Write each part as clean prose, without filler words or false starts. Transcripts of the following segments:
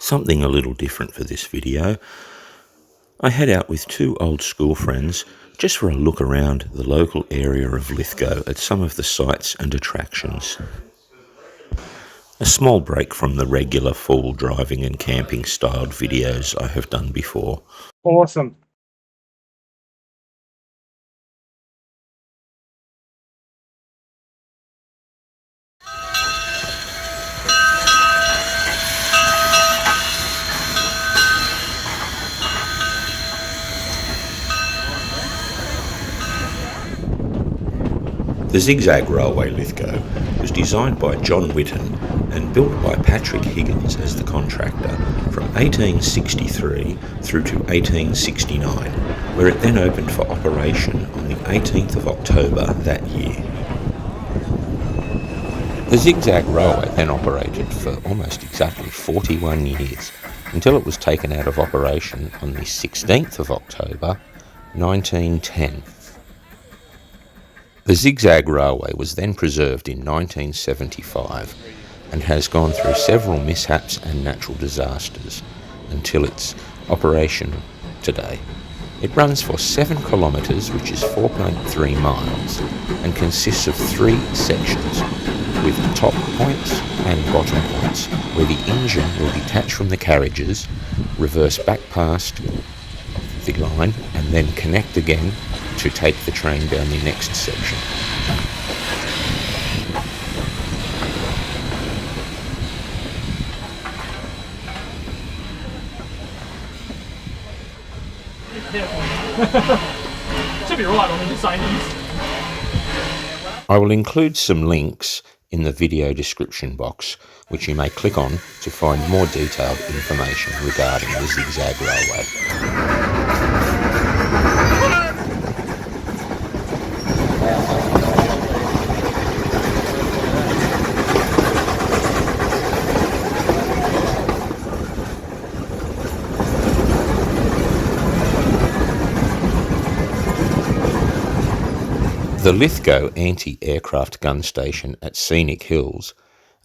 Something a little different for this video. I head out with two old school friends just for a look around the local area of Lithgow at some of the sights and attractions. A small break from the regular full driving and camping styled videos I have done before. Awesome. The Zig Zag Railway Lithgow was designed by John Whitten and built by Patrick Higgins as the contractor from 1863 through to 1869, where it then opened for operation on the 18th of October that year. The Zig Zag Railway then operated for almost exactly 41 years until it was taken out of operation on the 16th of October 1910. The Zig Zag Railway was then preserved in 1975 and has gone through several mishaps and natural disasters until its operation today. It runs for 7 kilometres, which is 4.3 miles, and consists of 3 sections with top points and bottom points, where the engine will detach from the carriages, reverse back past the line, and then connect again to take the train down the next section. Should be right on the signings. I will include some links in the video description box, which you may click on to find more detailed information regarding the Zig Zag Railway. The Lithgow anti-aircraft gun station at Scenic Hills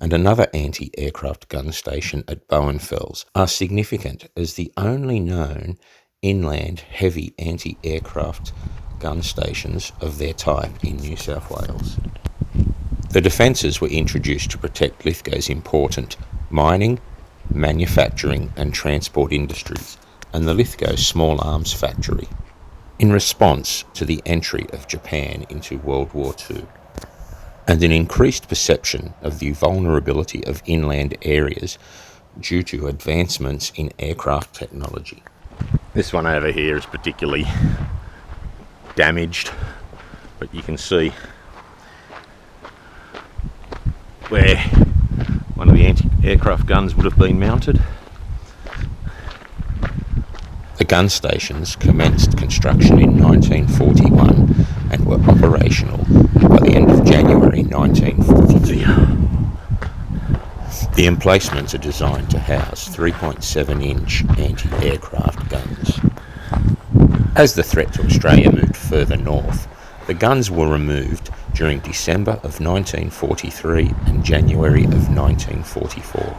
and another anti-aircraft gun station at Bowenfells are significant as the only known inland heavy anti-aircraft gun stations of their type in New South Wales. The defences were introduced to protect Lithgow's important mining, manufacturing and transport industries and the Lithgow Small Arms Factory, in response to the entry of Japan into World War II, and an increased perception of the vulnerability of inland areas due to advancements in aircraft technology. This one over here is particularly damaged, but you can see where one of the anti-aircraft guns would have been mounted. The gun stations commenced construction in 1941 and were operational by the end of January 1942. The emplacements are designed to house 3.7-inch anti-aircraft guns. As the threat to Australia moved further north, the guns were removed during December of 1943 and January of 1944.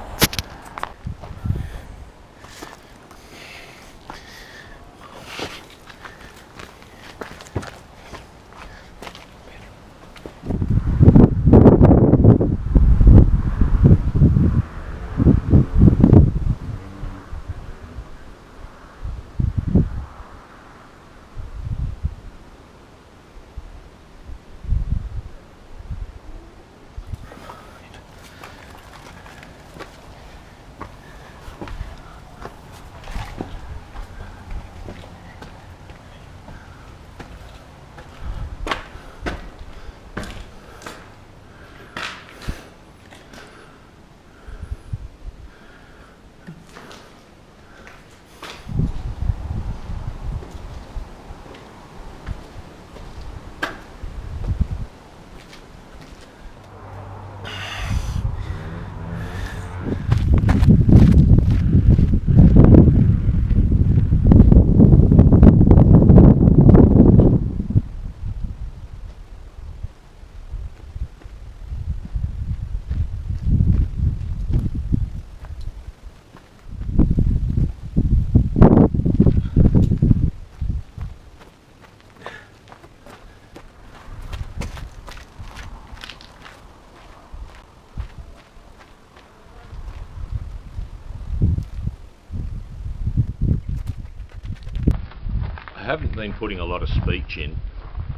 haven't been putting a lot of speech in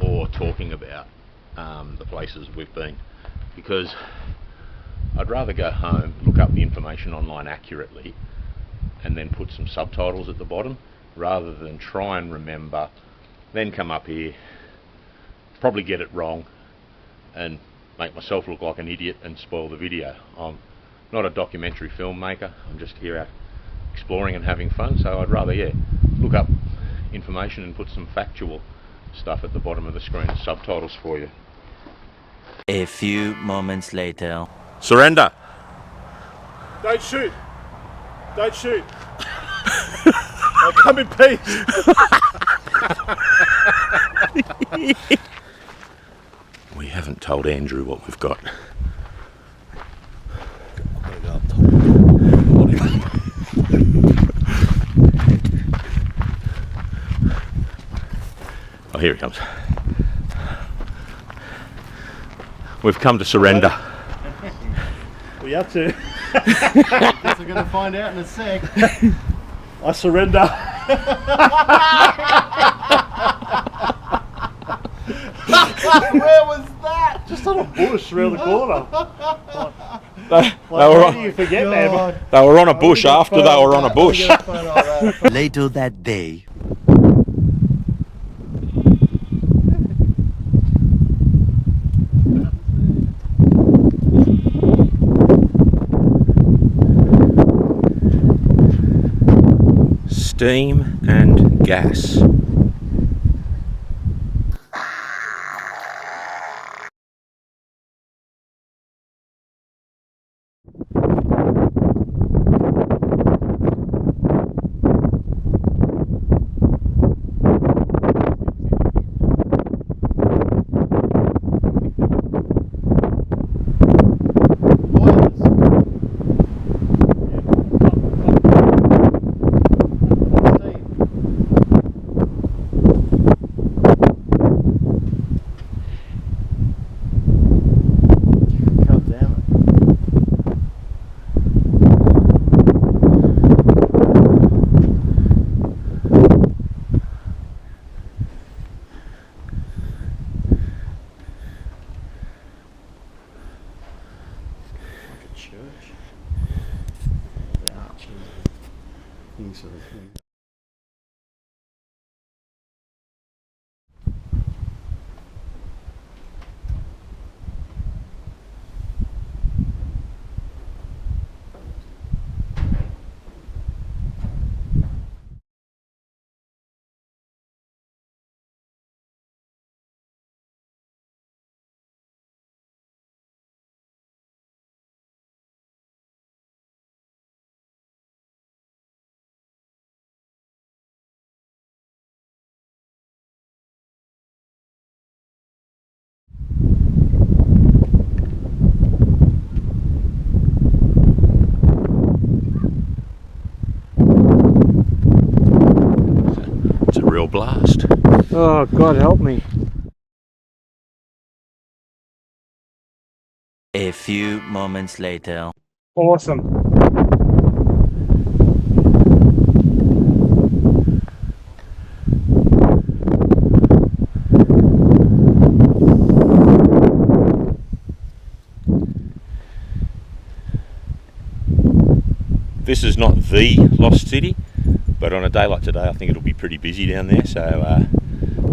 or talking about the places we've been, because I'd rather go home, look up the information online accurately, and then put some subtitles at the bottom, rather than try and remember, then come up here, probably get it wrong, and make myself look like an idiot and spoil the video. I'm not a documentary filmmaker, I'm just here out exploring and having fun, so I'd rather, yeah, look up information and put some factual stuff at the bottom of the screen as subtitles for you. A few moments later. Surrender! Don't shoot! Don't shoot! I'll come in peace! We haven't told Andrew what we've got. Oh, here he comes. We've come to surrender. We have to. Guess we're gonna find out in a sec. I surrender. Where was that? Just on a bush around the corner. How do you forget, man? They were on a bush after they were on a bush. Later that day. Steam and gas. Blast. Oh, God help me. A few moments later. Awesome. This is not the Lost City, but on a day like today I think it'll be pretty busy down there, so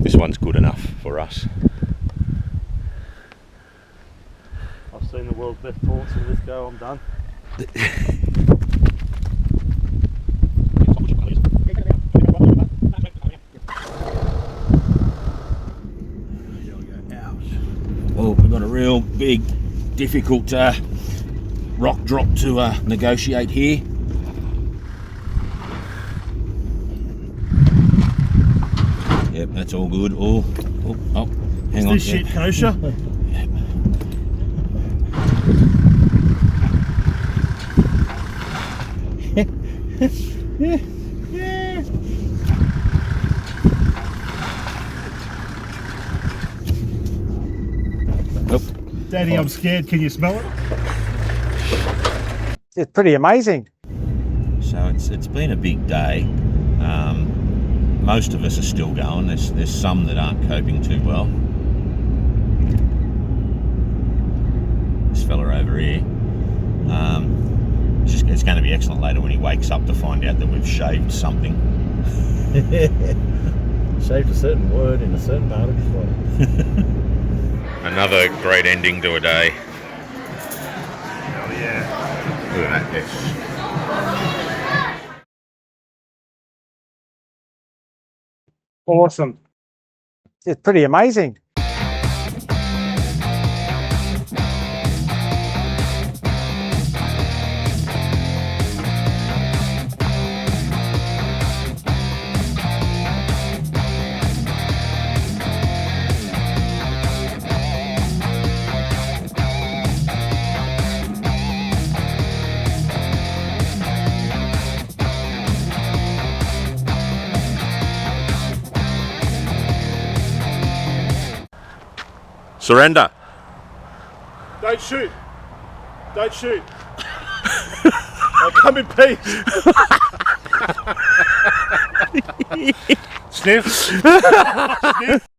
this one's good enough for us. I've seen the world's best ports in Lithgow, I'm done. Well, we've got a real big, difficult rock drop to negotiate here. Yep, that's all good. Oh, hang on. Is this shit kosher? Nope. Daddy, I'm scared. Can you smell it? It's pretty amazing. So it's been a big day. most of us are still going. There's some that aren't coping too well. This fella over here. It's going to be excellent later when he wakes up to find out that we've shaved something. Shaved a certain word in a certain part of his body. Another great ending to a day. Hell yeah. Look at that, yes. Awesome. It's pretty amazing. Surrender. Don't shoot. Don't shoot. I'll come in peace. Sniff. Sniff.